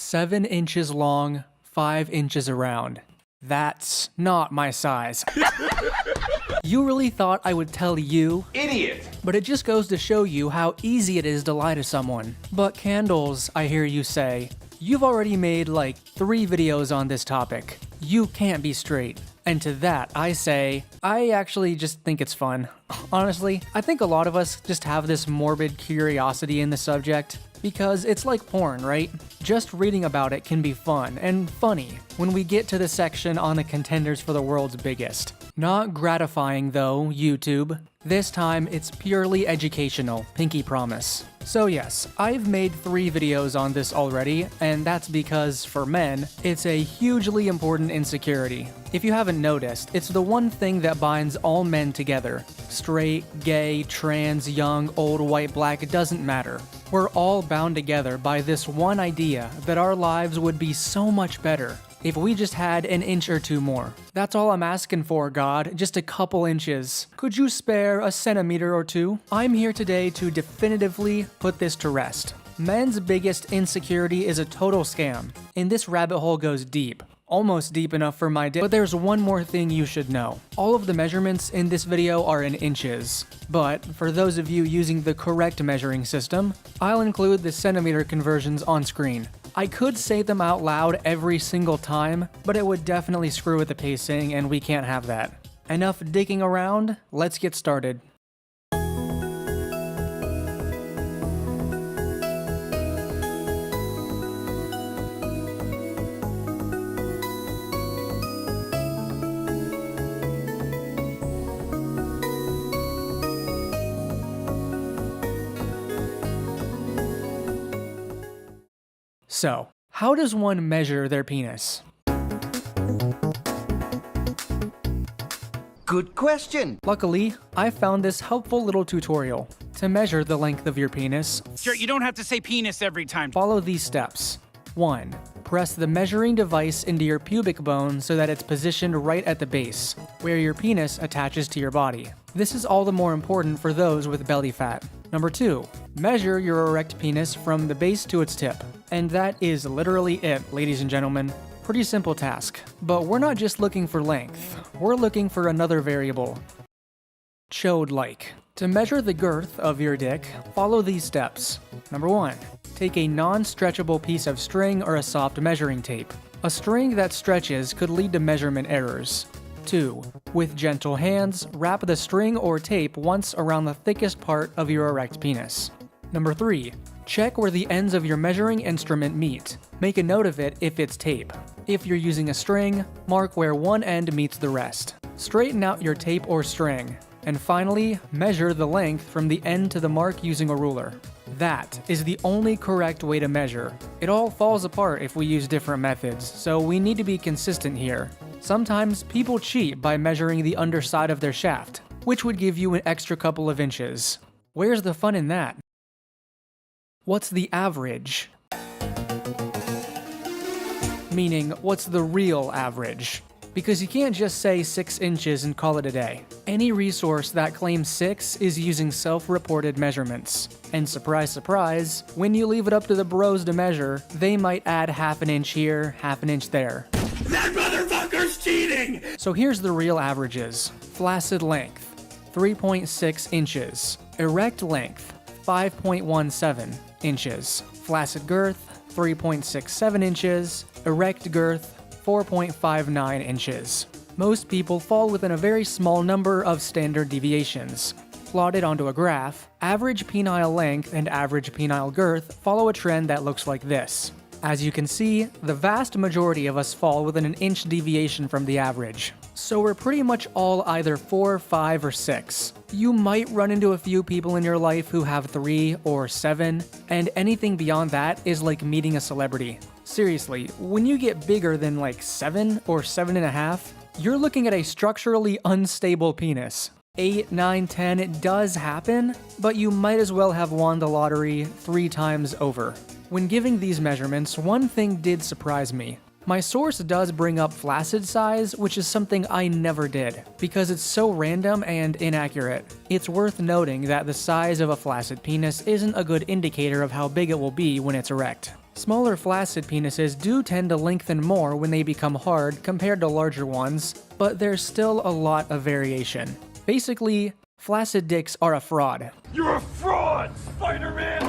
7 inches long, 5 inches around. That's not my size. You really thought I would tell you? Idiot! But it just goes to show you how easy it is to lie to someone. But candles, I hear you say. You've already made like 3 videos on this topic. You can't be straight. And to that, I say, I actually just think it's fun. Honestly, I think a lot of us just have this morbid curiosity in the subject, because it's like porn, right? Just reading about it can be fun and funny when we get to the section on the contenders for the world's biggest. Not gratifying though, YouTube. This time, it's purely educational, pinky promise. So yes, I've made 3 videos on this already, and that's because, for men, it's a hugely important insecurity. If you haven't noticed, it's the one thing that binds all men together. Straight, gay, trans, young, old, white, black, it doesn't matter. We're all bound together by this one idea that our lives would be so much better if we just had an inch or 2 more. That's all I'm asking for, God, just a couple inches. Could you spare a centimeter or 2? I'm here today to definitively put this to rest. Men's biggest insecurity is a total scam, and this rabbit hole goes deep. Almost deep enough for my but there's one more thing you should know. All of the measurements in this video are in inches, but for those of you using the correct measuring system, I'll include the centimeter conversions on screen. I could say them out loud every single time, but it would definitely screw with the pacing, and we can't have that. Enough digging around, let's get started. So, how does one measure their penis? Good question. Luckily, I found this helpful little tutorial. To measure the length of your penis, Sure, you don't have to say penis every time. follow these steps. 1. Press the measuring device into your pubic bone so that it's positioned right at the base, where your penis attaches to your body. This is all the more important for those with belly fat. Number 2. Measure your erect penis from the base to its tip. And that is literally it, ladies and gentlemen. Pretty simple task. But we're not just looking for length. We're looking for another variable. Chode-like. To measure the girth of your dick, follow these steps. Number 1. Take a non-stretchable piece of string or a soft measuring tape. A string that stretches could lead to measurement errors. 2. With gentle hands, wrap the string or tape once around the thickest part of your erect penis. Number 3. Check where the ends of your measuring instrument meet. Make a note of it if it's tape. If you're using a string, mark where one end meets the rest. Straighten out your tape or string. And finally, measure the length from the end to the mark using a ruler. That is the only correct way to measure. It all falls apart if we use different methods, so we need to be consistent here. Sometimes people cheat by measuring the underside of their shaft, which would give you an extra couple of inches. Where's the fun in that? What's the average? Meaning, what's the real average? Because you can't just say 6 inches and call it a day. Any resource that claims 6 is using self-reported measurements. And surprise, surprise, when you leave it up to the bros to measure, they might add half an inch here, half an inch there. That motherfucker's cheating! So here's the real averages. Flaccid length, 3.6 inches. Erect length, 5.17 inches. Flaccid girth, 3.67 inches. Erect girth, 4.59 inches. Most people fall within a very small number of standard deviations. Plotted onto a graph, average penile length and average penile girth follow a trend that looks like this. As you can see, the vast majority of us fall within an inch deviation from the average. So we're pretty much all either 4, 5, or 6. You might run into a few people in your life who have 3 or 7, and anything beyond that is like meeting a celebrity. Seriously, when you get bigger than like 7 or 7.5, you're looking at a structurally unstable penis. 8, 9, 10, it does happen, but you might as well have won the lottery 3 times over. When giving these measurements, one thing did surprise me. My source does bring up flaccid size, which is something I never did, because it's so random and inaccurate. It's worth noting that the size of a flaccid penis isn't a good indicator of how big it will be when it's erect. Smaller flaccid penises do tend to lengthen more when they become hard compared to larger ones, but there's still a lot of variation. Basically, flaccid dicks are a fraud. You're a fraud, Spider-Man!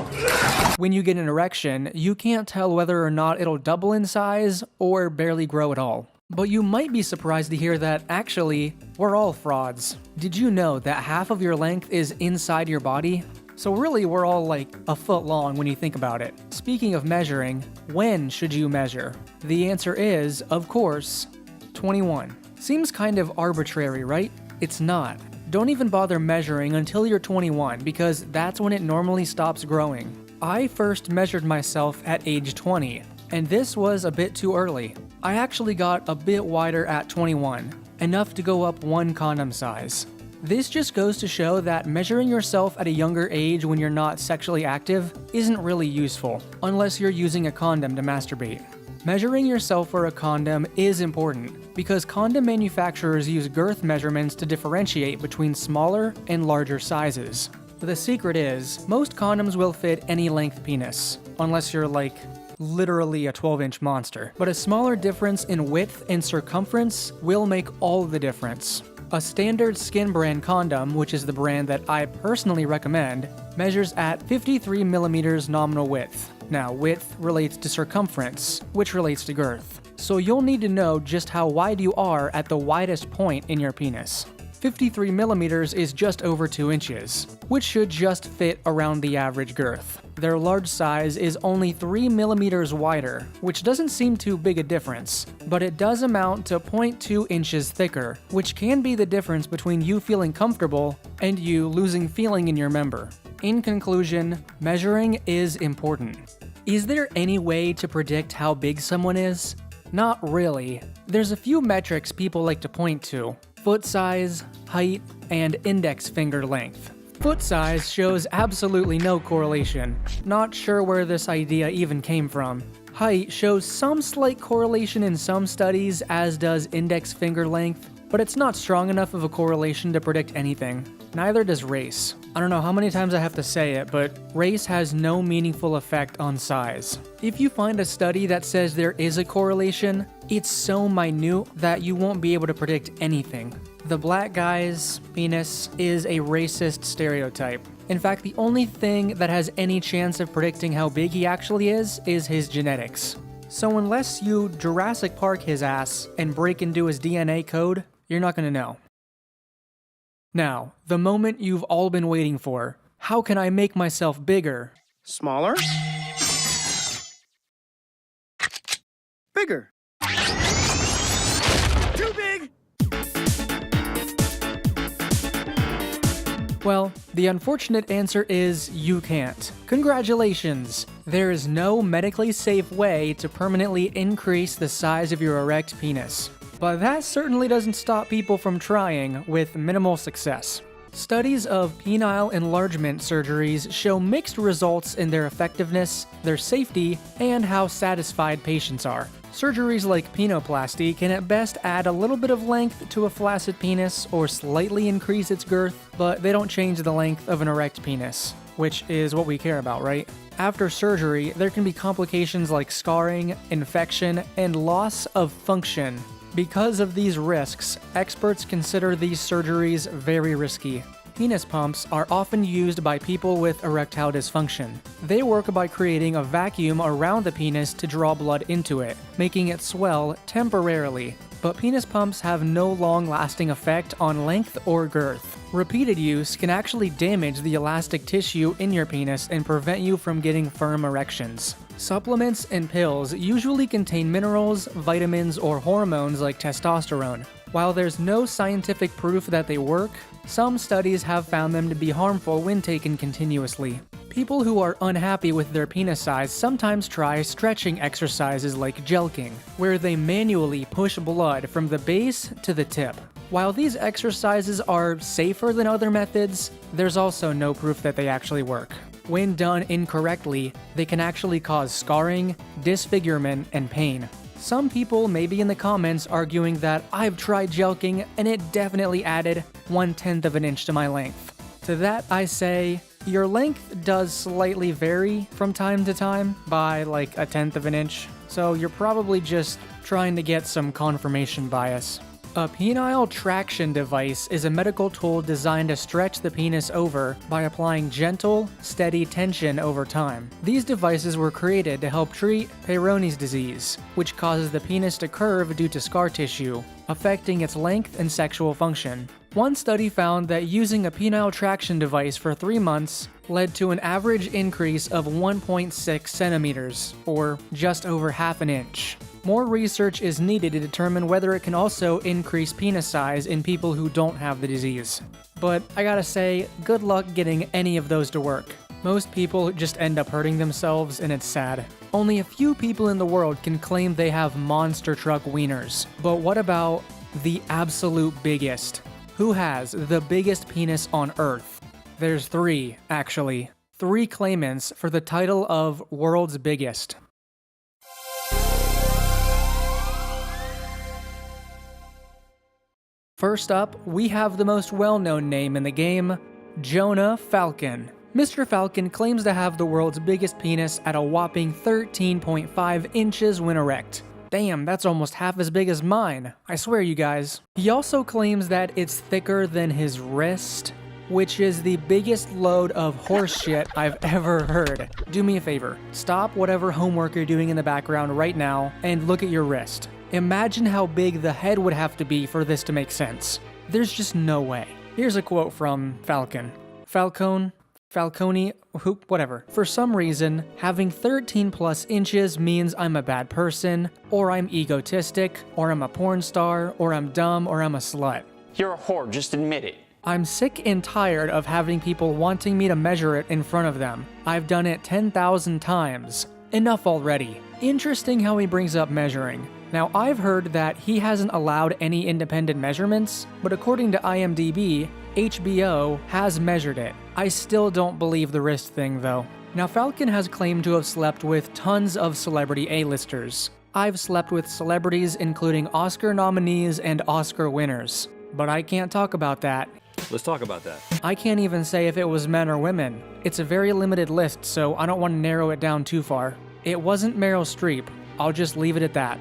When you get an erection, you can't tell whether or not it'll double in size or barely grow at all. But you might be surprised to hear that, actually, we're all frauds. Did you know that half of your length is inside your body? So really, we're all like a foot long when you think about it. Speaking of measuring, when should you measure? The answer is, of course, 21. Seems kind of arbitrary, right? It's not. Don't even bother measuring until you're 21 because that's when it normally stops growing. I first measured myself at age 20, and this was a bit too early. I actually got a bit wider at 21, enough to go up one condom size. This just goes to show that measuring yourself at a younger age when you're not sexually active isn't really useful, unless you're using a condom to masturbate. Measuring yourself for a condom is important, because condom manufacturers use girth measurements to differentiate between smaller and larger sizes. The secret is, most condoms will fit any length penis, unless you're like literally a 12-inch monster. But a smaller difference in width and circumference will make all the difference. A standard skin brand condom, which is the brand that I personally recommend, measures at 53 millimeters nominal width. Now, width relates to circumference, which relates to girth. So you'll need to know just how wide you are at the widest point in your penis. 53 millimeters is just over 2 inches, which should just fit around the average girth. Their large size is only 3 millimeters wider, which doesn't seem too big a difference, but it does amount to 0.2 inches thicker, which can be the difference between you feeling comfortable and you losing feeling in your member. In conclusion, measuring is important. Is there any way to predict how big someone is? Not really. There's a few metrics people like to point to: foot size, height, and index finger length. Foot size shows absolutely no correlation. Not sure where this idea even came from. Height shows some slight correlation in some studies, as does index finger length, but it's not strong enough of a correlation to predict anything. Neither does race. I don't know how many times I have to say it, but race has no meaningful effect on size. If you find a study that says there is a correlation, it's so minute that you won't be able to predict anything. The black guy's penis is a racist stereotype. In fact, the only thing that has any chance of predicting how big he actually is his genetics. So unless you Jurassic Park his ass and break into his DNA code, you're not gonna know. Now, the moment you've all been waiting for. How can I make myself bigger? Smaller? Bigger? Too big! Well, the unfortunate answer is you can't. Congratulations! There is no medically safe way to permanently increase the size of your erect penis. But that certainly doesn't stop people from trying, with minimal success. Studies of penile enlargement surgeries show mixed results in their effectiveness, their safety, and how satisfied patients are. Surgeries like penoplasty can at best add a little bit of length to a flaccid penis or slightly increase its girth, but they don't change the length of an erect penis, which is what we care about, right? After surgery, there can be complications like scarring, infection, and loss of function. Because of these risks, experts consider these surgeries very risky. Penis pumps are often used by people with erectile dysfunction. They work by creating a vacuum around the penis to draw blood into it, making it swell temporarily. But penis pumps have no long-lasting effect on length or girth. Repeated use can actually damage the elastic tissue in your penis and prevent you from getting firm erections. Supplements and pills usually contain minerals, vitamins, or hormones like testosterone. While there's no scientific proof that they work, some studies have found them to be harmful when taken continuously. People who are unhappy with their penis size sometimes try stretching exercises like jelqing, where they manually push blood from the base to the tip. While these exercises are safer than other methods, there's also no proof that they actually work. When done incorrectly, they can actually cause scarring, disfigurement, and pain. Some people may be in the comments arguing that I've tried jelqing and it definitely added 1/10 of an inch to my length. To that I say, Your length does slightly vary from time to time by like 1/10 of an inch, so you're probably just trying to get some confirmation bias. A penile traction device is a medical tool designed to stretch the penis over by applying gentle, steady tension over time. These devices were created to help treat Peyronie's disease, which causes the penis to curve due to scar tissue, affecting its length and sexual function. One study found that using a penile traction device for 3 months led to an average increase of 1.6 centimeters, or just over half an inch. More research is needed to determine whether it can also increase penis size in people who don't have the disease. But I gotta say, good luck getting any of those to work. Most people just end up hurting themselves, and it's sad. Only a few people in the world can claim they have monster truck wieners. But what about the absolute biggest? Who has the biggest penis on Earth? There's 3, actually. 3 claimants for the title of World's Biggest. First up, we have the most well-known name in the game, Jonah Falcon. Mr. Falcon claims to have the world's biggest penis at a whopping 13.5 inches when erect. Damn, that's almost half as big as mine. I swear, you guys. He also claims that it's thicker than his wrist, which is the biggest load of horseshit I've ever heard. Do me a favor. Stop whatever homework you're doing in the background right now and look at your wrist. Imagine how big the head would have to be for this to make sense. There's just no way. Here's a quote from Falcon. Falcone, whatever. For some reason, having 13 plus inches means I'm a bad person, or I'm egotistic, or I'm a porn star, or I'm dumb, or I'm a slut. You're a whore, just admit it. I'm sick and tired of having people wanting me to measure it in front of them. I've done it 10,000 times. Enough already. Interesting how he brings up measuring. Now, I've heard that he hasn't allowed any independent measurements, but according to IMDb, HBO has measured it. I still don't believe the wrist thing, though. Now, Falcon has claimed to have slept with tons of celebrity A-listers. I've slept with celebrities including Oscar nominees and Oscar winners. But I can't talk about that. Let's talk about that. I can't even say if it was men or women. It's a very limited list, so I don't want to narrow it down too far. It wasn't Meryl Streep. I'll just leave it at that.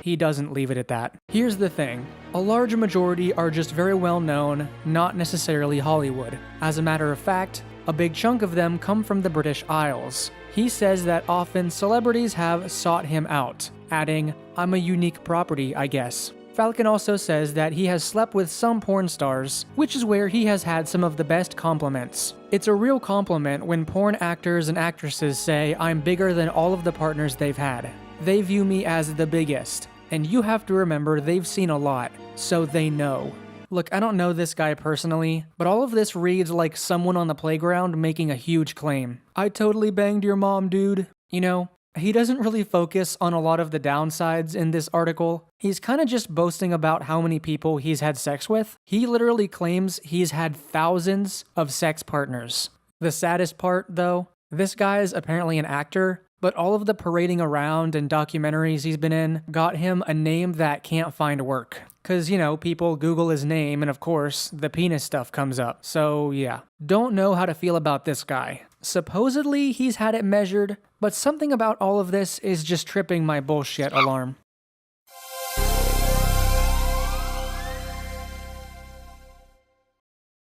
He doesn't leave it at that. Here's the thing. A large majority are just very well known, not necessarily Hollywood. As a matter of fact, a big chunk of them come from the British Isles. He says that often celebrities have sought him out, adding, "I'm a unique property, I guess." Falcon also says that he has slept with some porn stars, which is where he has had some of the best compliments. It's a real compliment when porn actors and actresses say I'm bigger than all of the partners they've had. They view me as the biggest, and you have to remember they've seen a lot, so they know. Look, I don't know this guy personally, but all of this reads like someone on the playground making a huge claim. I totally banged your mom, dude. You know, he doesn't really focus on a lot of the downsides in this article. He's kind of just boasting about how many people he's had sex with. He literally claims he's had thousands of sex partners. The saddest part, though, this guy is apparently an actor, but all of the parading around and documentaries he's been in got him a name that can't find work. Cause, you know, people Google his name and of course, the penis stuff comes up. So yeah, don't know how to feel about this guy. Supposedly he's had it measured, but something about all of this is just tripping my bullshit alarm.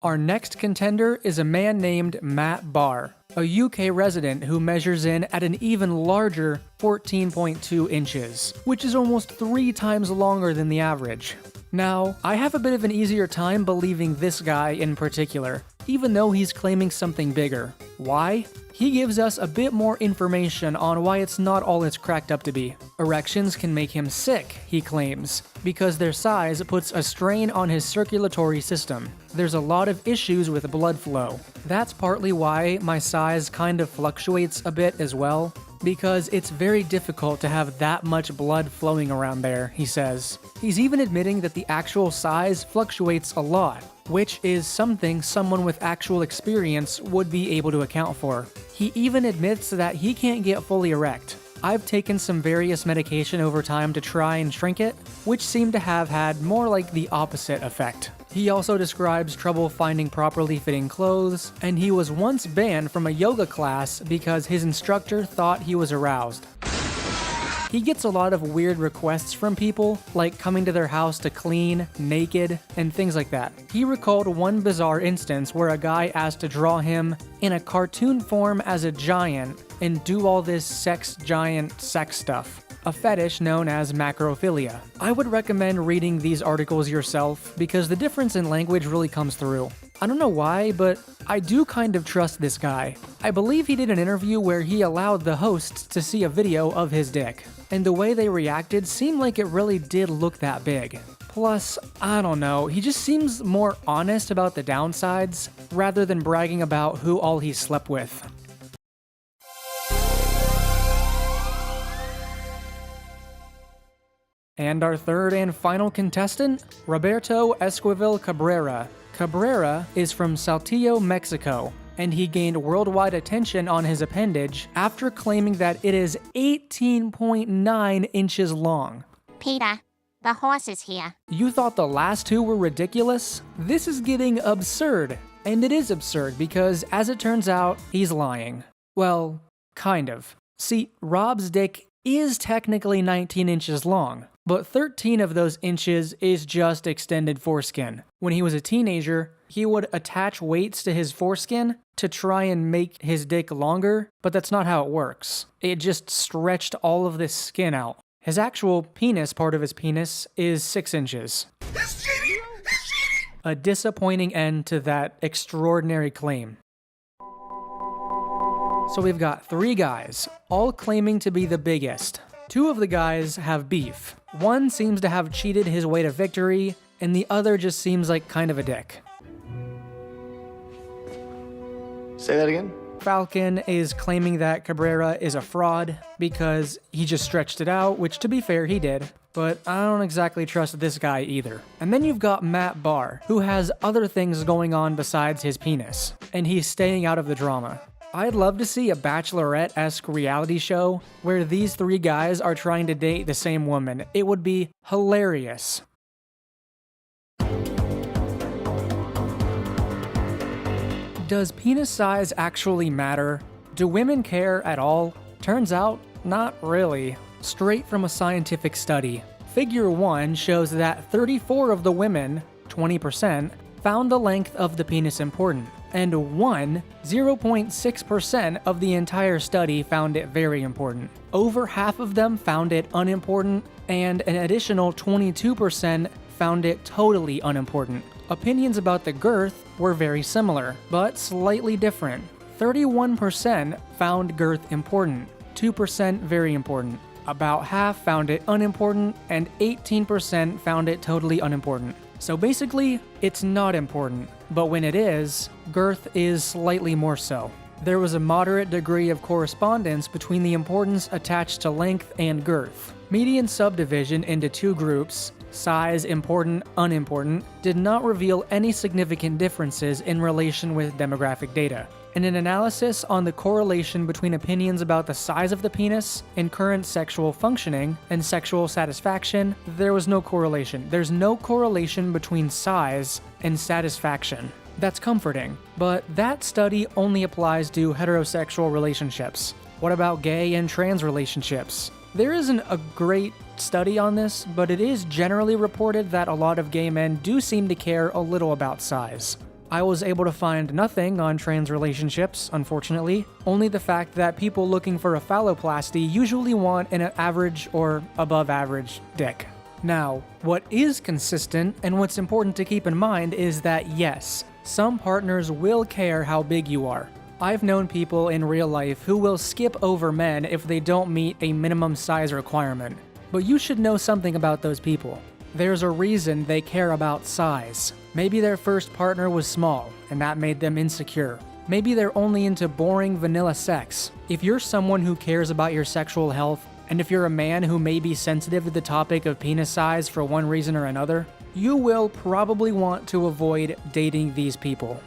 Our next contender is a man named Matt Barr, a UK resident who measures in at an even larger 14.2 inches, which is almost 3 times longer than the average. Now, I have a bit of an easier time believing this guy in particular, even though he's claiming something bigger. Why? He gives us a bit more information on why it's not all it's cracked up to be. Erections can make him sick, he claims, because their size puts a strain on his circulatory system. There's a lot of issues with blood flow. That's partly why my size kind of fluctuates a bit as well, because it's very difficult to have that much blood flowing around there, he says. He's even admitting that the actual size fluctuates a lot, which is something someone with actual experience would be able to account for. He even admits that he can't get fully erect. I've taken some various medication over time to try and shrink it, which seem to have had more like the opposite effect. He also describes trouble finding properly fitting clothes, and he was once banned from a yoga class because his instructor thought he was aroused. He gets a lot of weird requests from people, like coming to their house to clean, naked, and things like that. He recalled one bizarre instance where a guy asked to draw him in a cartoon form as a giant and do all this giant sex stuff, a fetish known as macrophilia. I would recommend reading these articles yourself because the difference in language really comes through. I don't know why, but I do kind of trust this guy. I believe he did an interview where he allowed the hosts to see a video of his dick, and the way they reacted seemed like it really did look that big. Plus, I don't know, he just seems more honest about the downsides rather than bragging about who all he slept with. And our third and final contestant, Roberto Esquivel Cabrera. Cabrera is from Saltillo, Mexico, and he gained worldwide attention on his appendage after claiming that it is 18.9 inches long. Peter, the horse is here. You thought the last two were ridiculous? This is getting absurd. And it is absurd because, as it turns out, he's lying. Well, kind of. See, Rob's dick is technically 19 inches long, but 13 of those inches is just extended foreskin. When he was a teenager, he would attach weights to his foreskin to try and make his dick longer, but that's not how it works. It just stretched all of this skin out. His actual penis part of his penis is 6 inches. A disappointing end to that extraordinary claim. So we've got 3 guys, all claiming to be the biggest. 2 of the guys have beef. One seems to have cheated his way to victory, and the other just seems like kind of a dick. Say that again? Falcon is claiming that Cabrera is a fraud because he just stretched it out, which to be fair, he did. But I don't exactly trust this guy either. And then you've got Matt Barr, who has other things going on besides his penis, and he's staying out of the drama. I'd love to see a Bachelorette-esque reality show where these 3 guys are trying to date the same woman. It would be hilarious. Does penis size actually matter? Do women care at all? Turns out, not really. Straight from a scientific study. Figure 1 shows that 34 of the women, 20%, found the length of the penis important, and 0.6% of the entire study found it very important. Over half of them found it unimportant, and an additional 22% found it totally unimportant. Opinions about the girth were very similar, but slightly different. 31% found girth important, 2% very important. About half found it unimportant, and 18% found it totally unimportant. So basically, it's not important, but when it is, girth is slightly more so. There was a moderate degree of correspondence between the importance attached to length and girth. Median subdivision into 2 groups, size important, unimportant, did not reveal any significant differences in relation with demographic data. In an analysis on the correlation between opinions about the size of the penis and current sexual functioning and sexual satisfaction, there was no correlation. There's no correlation between size and satisfaction. That's comforting, but that study only applies to heterosexual relationships. What about gay and trans relationships? There isn't a great study on this, but it is generally reported that a lot of gay men do seem to care a little about size. I was able to find nothing on trans relationships, unfortunately, only the fact that people looking for a phalloplasty usually want an average or above average dick. Now, what is consistent and what's important to keep in mind is that yes, some partners will care how big you are. I've known people in real life who will skip over men if they don't meet a minimum size requirement. But you should know something about those people. There's a reason they care about size. Maybe their first partner was small, and that made them insecure. Maybe they're only into boring vanilla sex. If you're someone who cares about your sexual health, and if you're a man who may be sensitive to the topic of penis size for one reason or another, you will probably want to avoid dating these people.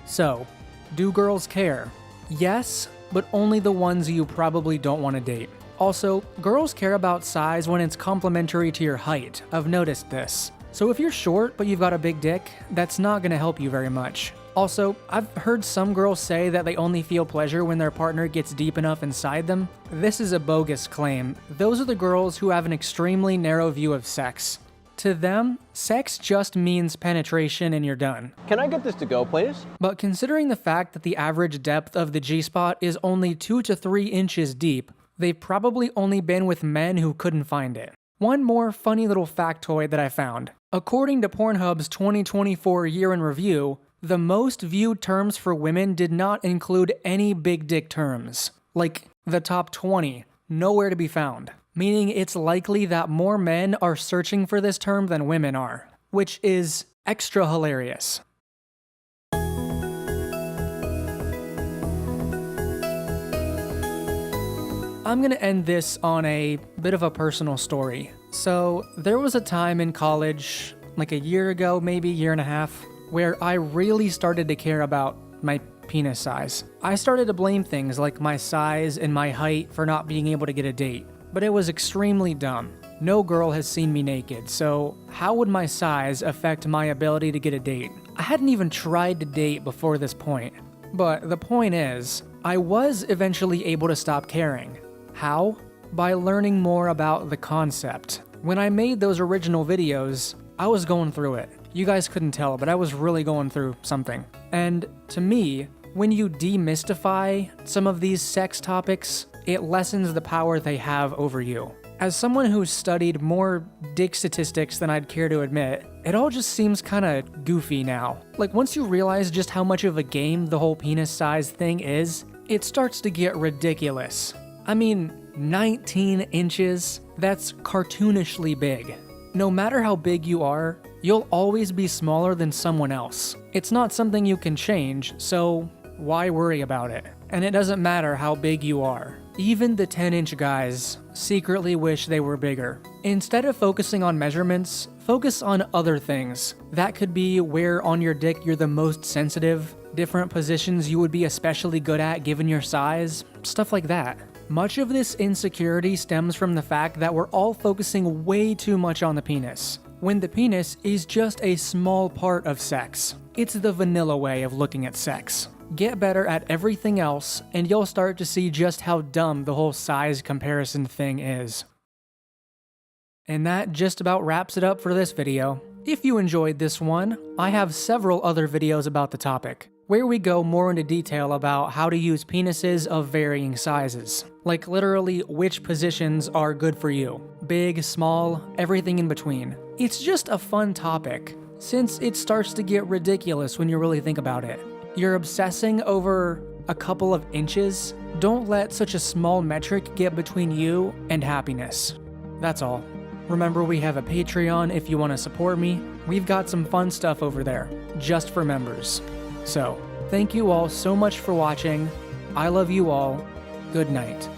So, do girls care? Yes, but only the ones you probably don't want to date. Also, girls care about size when it's complementary to your height. I've noticed this. So if you're short but you've got a big dick, that's not gonna help you very much. Also, I've heard some girls say that they only feel pleasure when their partner gets deep enough inside them. This is a bogus claim. Those are the girls who have an extremely narrow view of sex. To them, sex just means penetration and you're done. Can I get this to go, please? But considering the fact that the average depth of the G-spot is only 2 to 3 inches deep, they've probably only been with men who couldn't find it. One more funny little factoid that I found. According to Pornhub's 2024 year in review, the most viewed terms for women did not include any big dick terms. Like the top 20, nowhere to be found. Meaning it's likely that more men are searching for this term than women are, which is extra hilarious. I'm gonna end this on a bit of a personal story. So, there was a time in college, like a year ago, maybe a year and a half, where I really started to care about my penis size. I started to blame things like my size and my height for not being able to get a date. But it was extremely dumb. No girl has seen me naked, so how would my size affect my ability to get a date? I hadn't even tried to date before this point. But the point is, I was eventually able to stop caring. How? By learning more about the concept. When I made those original videos, I was going through it. You guys couldn't tell, but I was really going through something. And to me, when you demystify some of these sex topics, it lessens the power they have over you. As someone who's studied more dick statistics than I'd care to admit, it all just seems kinda goofy now. Like once you realize just how much of a game the whole penis size thing is, it starts to get ridiculous. I mean, 19 inches, that's cartoonishly big. No matter how big you are, you'll always be smaller than someone else. It's not something you can change, so why worry about it? And it doesn't matter how big you are. Even the 10-inch guys secretly wish they were bigger. Instead of focusing on measurements, focus on other things. That could be where on your dick you're the most sensitive, different positions you would be especially good at given your size, stuff like that. Much of this insecurity stems from the fact that we're all focusing way too much on the penis, when the penis is just a small part of sex. It's the vanilla way of looking at sex. Get better at everything else, and you'll start to see just how dumb the whole size comparison thing is. And that just about wraps it up for this video. If you enjoyed this one, I have several other videos about the topic, where we go more into detail about how to use penises of varying sizes. Like literally which positions are good for you. Big, small, everything in between. It's just a fun topic, since it starts to get ridiculous when you really think about it. You're obsessing over a couple of inches? Don't let such a small metric get between you and happiness. That's all. Remember, we have a Patreon if you want to support me. We've got some fun stuff over there, just for members. So, thank you all so much for watching. I love you all. Good night.